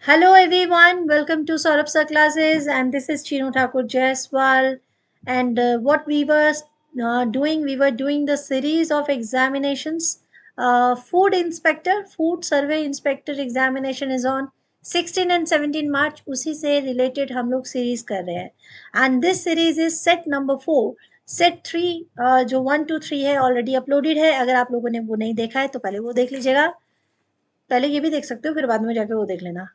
Hello everyone, welcome to Saurabh Sir classes, and this is Chinu Thakur Jaiswal. And what we were doing the series of examinations. Food Survey Inspector examination is on 16 and 17 March. उसी से related हम लोग series कर रहे हैं. And this series is set number 4. Set 3 जो 1 2 3 है already uploaded है. अगर आप लोगों ने वो नहीं देखा है तो पहले वो देख लीजिएगा. पहले ये भी देख सकते हो, फिर बाद में जाके वो देख लेना.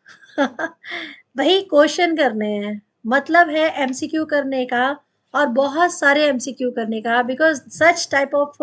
वही क्वेश्चन करने हैं, मतलब है एमसीक्यू करने का, और बहुत सारे एमसीक्यू करने का, because such type of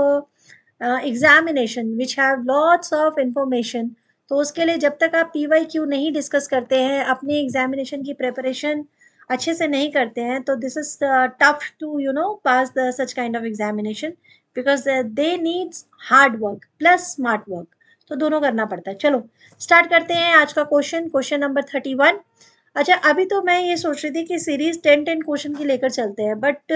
examination which have lots of information. तो उसके लिए जब तक आप पीवाई क्यू नहीं डिस्कस करते हैं, अपनी एग्जामिनेशन की प्रिपरेशन अच्छे से नहीं करते हैं, तो this is tough to pass the such kind of examination, because they needs hard work plus smart work. तो दोनों करना पड़ता है. चलो स्टार्ट करते हैं आज का क्वेश्चन नंबर 31. अच्छा, अभी तो मैं ये सोच रही थी कि सीरीज 10 क्वेश्चन की लेकर चलते हैं, बट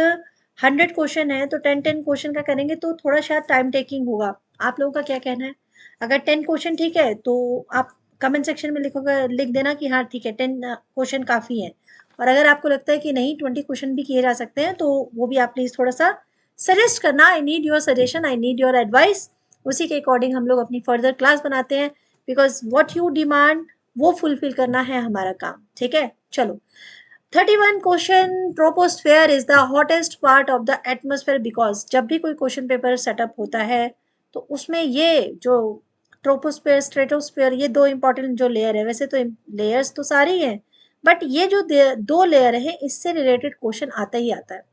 100 क्वेश्चन है तो 10 क्वेश्चन का करेंगे तो थोड़ा शायद टाइम टेकिंग होगा. आप लोगों का क्या कहना है? अगर 10 क्वेश्चन ठीक है तो आप कमेंट सेक्शन में लिख देना कि हाँ ठीक है, 10 क्वेश्चन काफ़ी है. और अगर आपको लगता है कि नहीं 20 क्वेश्चन भी किए जा सकते हैं, तो वो भी आप प्लीज़ थोड़ा सा सजेस्ट करना. I need your suggestion, I need your advice. उसी के अकॉर्डिंग हम लोग अपनी फर्दर क्लास बनाते हैं, बिकॉज व्हाट यू डिमांड वो फुलफिल करना है हमारा काम. ठीक है, चलो 31 question. Troposphere is the hottest part of the atmosphere, because जब भी कोई क्वेश्चन पेपर सेटअप होता है तो उसमें ये जो ट्रोपोस्फेयर स्ट्रेटोस्फेयर, ये दो इंपॉर्टेंट जो लेयर है, वैसे तो लेयर्स तो सारी हैं, बट ये जो दो लेयर है इससे रिलेटेड क्वेश्चन आता ही आता है.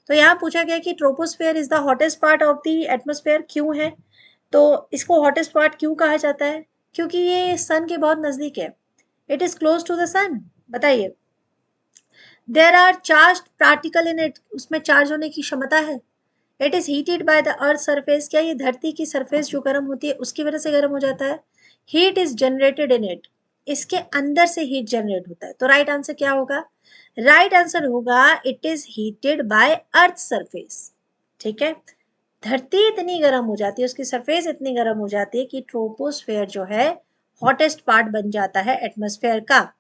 तो यहाँ पूछा गया कि troposphere is the hottest part of the atmosphere क्यों है. तो इसको हॉटेस्ट पार्ट क्यों कहा जाता है? क्योंकि ये सन के बहुत नजदीक है. It is close to the sun. बताइए. There are charge particle in it, उसमें चार्ज होने की क्षमता है. It is heated by the earth surface, क्या ये धरती की सरफेस जो गर्म होती है उसकी वजह से गर्म हो जाता है. Heat is generated in it, इसके अंदर से हीट जनरेट होता है. तो राइट आंसर क्या होगा? राइट आंसर होगा it is heated bye earth surface. ठीक है, धरती इतनी गर्म हो जाती है, उसकी सरफेस इतनी गर्म हो जाती है कि ट्रोपोस्फेयर जो है हॉटेस्ट पार्ट बन जाता है एटमॉस्फेयर का.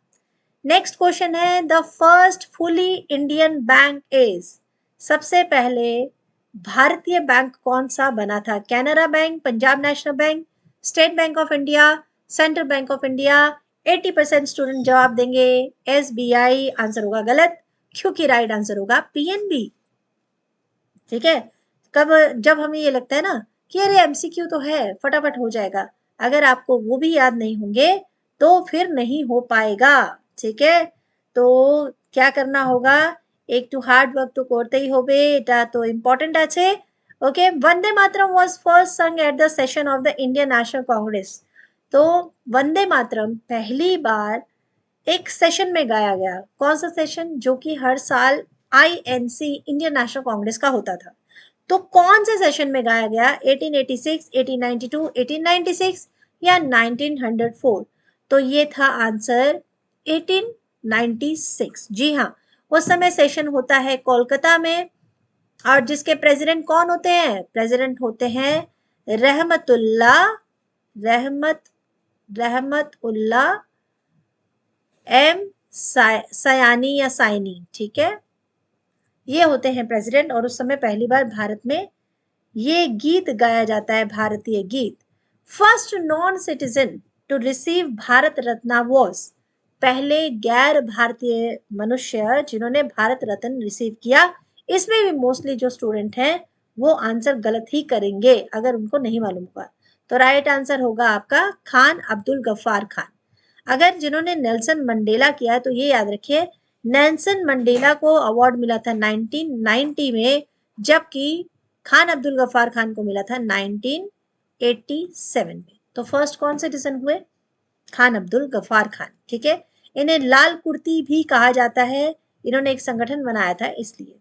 नेक्स्ट क्वेश्चन है, the first fully Indian bank is, सबसे पहले भारतीय बैंक कौन सा बना था? Canara bank, Punjab national bank, state bank of India, central bank of India. 80% student जवाब देंगे एसबीआई. आंसर होगा गलत, क्योंकि राइट आंसर होगा पीएनबी. ठीक है, कब जब हमें ये लगता है ना कि अरे एमसीक्यू तो है, फटाफट हो जाएगा, अगर आपको वो भी याद नहीं होंगे तो फिर नहीं हो पाएगा. ठीक है, तो क्या करना होगा? एक टू हार्ड वर्क तो करते ही होबे, এটা তো ইম্পর্টেন্ট আছে. Okay, Vande Mataram was first sung at the session of the Indian National Congress. तो वंदे मातरम पहली बार एक सेशन में गाया गया. कौन सा सेशन? जो कि हर साल आईएनसी इंडियन नेशनल कांग्रेस का होता था. तो कौन से सेशन में गाया गया? 1886, 1892, 1896 या 1904? तो ये था आंसर 1896. जी हाँ, उस समय सेशन होता है कोलकाता में. और जिसके प्रेसिडेंट कौन होते हैं? प्रेसिडेंट होते हैं रहमतुल्ला एम सयानी या साइनी. ठीक है, ये होते हैं प्रेसिडेंट. और उस समय पहली बार भारत में ये गीत गाया जाता है, भारतीय गीत. First non citizen to receive Bharat Ratna was, पहले गैर भारतीय मनुष्य जिन्होंने भारत रत्न रिसीव किया. इसमें भी मोस्टली जो स्टूडेंट हैं वो आंसर गलत ही करेंगे अगर उनको नहीं मालूम होगा. तो राइट आंसर होगा आपका खान अब्दुल गफ्फार खान. अगर जिन्होंने नेल्सन मंडेला किया है तो ये याद रखिए, नेल्सन मंडेला को अवार्ड मिला था 1990 में, जबकि खान अब्दुल गफ्फार खान को मिला था 1987 में. तो फर्स्ट कौन सिटीजन हुए? खान अब्दुल गफ्फार खान. ठीक है, इन्हें लाल कुर्ती भी कहा जाता है, इन्होंने एक संगठन बनाया था इसलिए.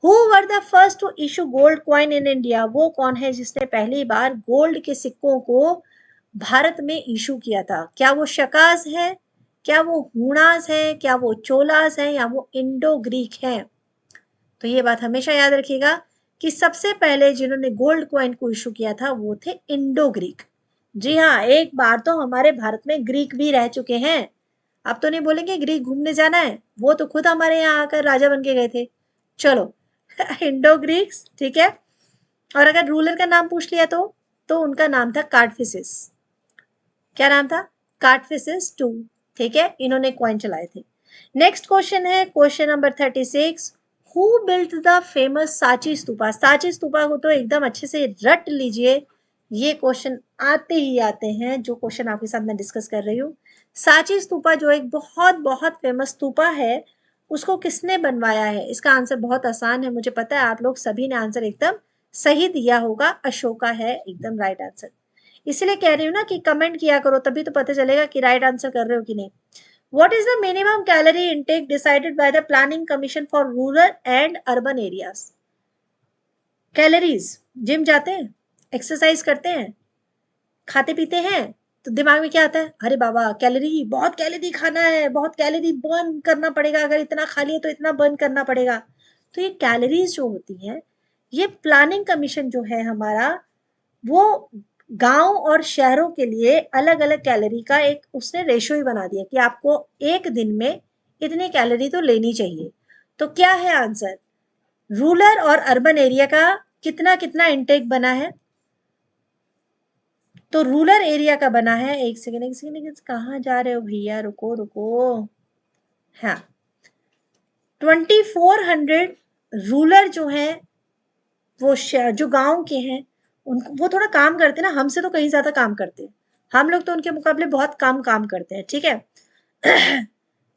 Who were the first to issue gold coin in India, वो कौन है जिसने पहली बार गोल्ड के सिक्कों को भारत में इशू किया था? क्या वो शकाज है, क्या वो हुणास है, क्या वो चोलास है, या वो इंडो ग्रीक है? तो ये बात हमेशा याद रखिएगा कि सबसे पहले जिन्होंने गोल्ड कॉइन को इशू किया था वो थे इंडो ग्रीक. जी हाँ, एक बार तो हमारे भारत में ग्रीक भी रह चुके हैं. अब तो नहीं बोलेंगे ग्रीक घूमने जाना है, वो तो खुद हमारे यहाँ आकर राजा बन के गए थे। चलो इंडो ग्रीक्स, ठीक है। और अगर रूलर का नाम पूछ लिया तो उनका नाम था कार्डफिसिस। क्या नाम था? कार्डफिसिस टू, ठीक है। इन्होंने कॉइन चलाए थे। नेक्स्ट क्वेश्चन है question number 36। Who built the famous Sanchi stupa? Sanchi stupa को तो एकदम अच्छे से रट लीजिए, ये क्वेश्चन आते ही आते हैं जो क्वेश्चन आपके साथ मैं डिस्कस कर रही हूँ। सांची स्तूपा जो एक बहुत बहुत फेमस स्तूपा है, उसको किसने बनवाया है? इसका आंसर बहुत आसान है, मुझे पता है आप लोग सभी ने आंसर एकदम सही दिया होगा। अशोका है एकदम राइट आंसर। इसलिए कह रही हूँ ना कि कमेंट किया करो, तभी तो पता चलेगा कि राइट आंसर कर रहे हो कि नहीं। What is the minimum calorie intake decided by the Planning Commission for Rural and Urban Areas? Calories, gym जाते हैं, एक्सरसाइज करते हैं, खाते पीते हैं, तो दिमाग में क्या आता है? अरे बाबा कैलोरी, बहुत कैलोरी खाना है, बहुत कैलोरी बर्न करना पड़ेगा, अगर इतना खा लिया तो इतना बर्न करना पड़ेगा। तो ये कैलोरीज जो होती हैं, ये प्लानिंग कमीशन जो है हमारा, वो गांव और शहरों के लिए अलग अलग कैलोरी का एक उसने रेशियो ही बना दिया कि आपको एक दिन में इतनी कैलोरी तो लेनी चाहिए। तो क्या है आंसर? रूरल और अर्बन एरिया का कितना कितना इंटेक बना है? तो रूरल एरिया का बना है, एक सेकेंड कहाँ जा रहे हो भैया, रुको रुको, हाँ 2400 रूरल जो है, वो जो गांव के हैं, उनको वो थोड़ा काम करते हैं ना, हमसे तो कहीं ज्यादा काम करते हैं, हम लोग तो उनके मुकाबले बहुत कम काम करते हैं, ठीक है।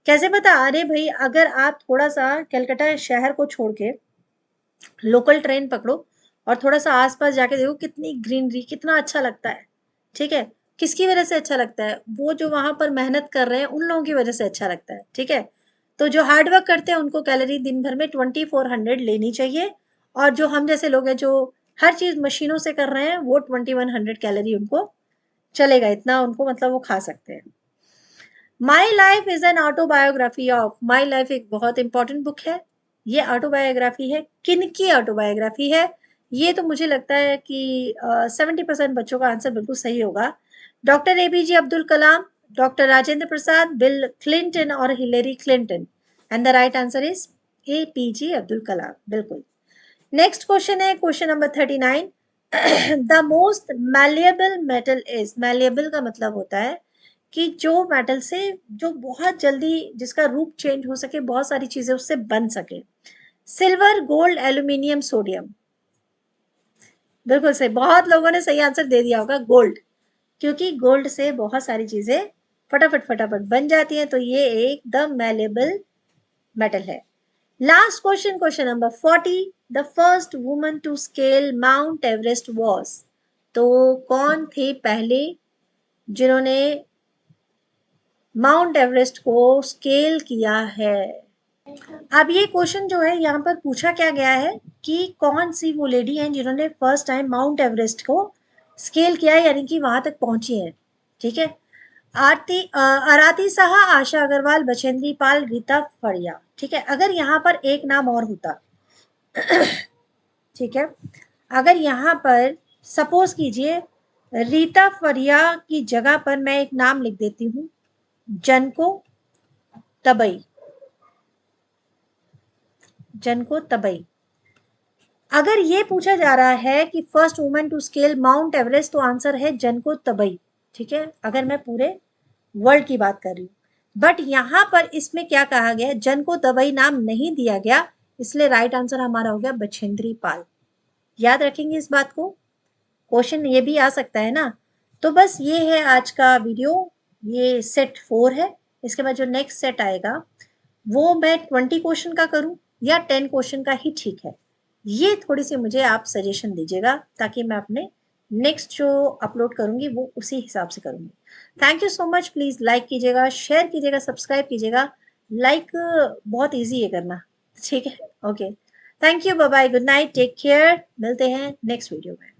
कैसे पता? अरे भाई अगर आप थोड़ा सा कलकत्ता शहर को छोड़ के लोकल ट्रेन पकड़ो और थोड़ा सा आसपास जाके देखो, कितनी ग्रीनरी, कितना अच्छा लगता है, ठीक है। किसकी वजह से अच्छा लगता है? वो जो वहां पर मेहनत कर रहे हैं उन लोगों की वजह से अच्छा लगता है, ठीक है। तो जो हार्ड वर्क करते हैं उनको कैलोरी दिन भर में 2400 लेनी चाहिए, और जो हम जैसे लोग हैं जो हर चीज मशीनों से कर रहे हैं, वो 2100 कैलोरी उनको चलेगा, इतना उनको मतलब वो खा सकते हैं। My life is an autobiography of, my life एक बहुत इंपॉर्टेंट बुक है, ये ऑटोबायोग्राफी है, किन की ऑटोबायोग्राफी है? ये तो मुझे लगता है कि 70% बच्चों का आंसर बिल्कुल सही होगा। Doctor APJ Abdul Kalam, doctor Rajendra Prasad, Bill Clinton और Hillary Clinton, and the right answer is APJ Abdul Kalam, बिल्कुल। नेक्स्ट क्वेश्चन है question number 39। The most malleable metal is, malleable का मतलब होता है कि जो मेटल से जो बहुत जल्दी जिसका रूप चेंज हो सके, बहुत सारी चीजें उससे बन सके। सिल्वर, गोल्ड, एल्यूमिनियम, सोडियम, बिल्कुल सही, बहुत लोगों ने सही आंसर दे दिया होगा गोल्ड, क्योंकि गोल्ड से बहुत सारी चीजें फटाफट फटाफट बन जाती हैं, तो ये एकदम मैलेबल मेटल है। Last question, question number 40। The first woman to scale Mount Everest was, तो कौन थे पहले जिन्होंने माउंट एवरेस्ट को स्केल किया है? अब ये क्वेश्चन जो है यहाँ पर पूछा क्या गया है कि कौन सी वो लेडी हैं जिन्होंने फर्स्ट टाइम माउंट एवरेस्ट को स्केल किया है, यानी कि वहां तक पहुंची है, ठीक है। आरती साहा, आशा अग्रवाल, बछेंद्री पाल, रीता फड़िया, ठीक है। अगर यहाँ पर एक नाम और होता, ठीक है, अगर यहाँ पर सपोज कीजिए रीता फरिया की जगह पर मैं एक नाम लिख देती हूँ, जनको तबई, जनको तबई। अगर ये पूछा जा रहा है कि first women to scale Mount Everest, तो आंसर है जनको तबई, ठीक है, अगर मैं पूरे वर्ल्ड की बात कर रही हूँ। बट यहाँ पर इसमें क्या कहा गया, जनको तबई नाम नहीं दिया गया, इसलिए राइट आंसर हमारा हो गया बछेंद्री पाल। याद रखेंगे इस बात को, क्वेश्चन ये भी आ सकता है ना। तो बस ये है आज का वीडियो, ये सेट 4 है। इसके बाद जो नेक्स्ट सेट आएगा वो मैं 20 क्वेश्चन का करूं या 10 क्वेश्चन का ही ठीक है, ये थोड़ी सी मुझे आप सजेशन दीजिएगा, ताकि मैं अपने नेक्स्ट जो अपलोड करूंगी वो उसी हिसाब से करूंगी। Thank you so much, please like कीजिएगा, शेयर कीजिएगा, सब्सक्राइब कीजिएगा। लाइक बहुत ईजी है करना, ठीक है। Okay, thank you, bye bye, good night, take care, मिलते हैं नेक्स्ट वीडियो में।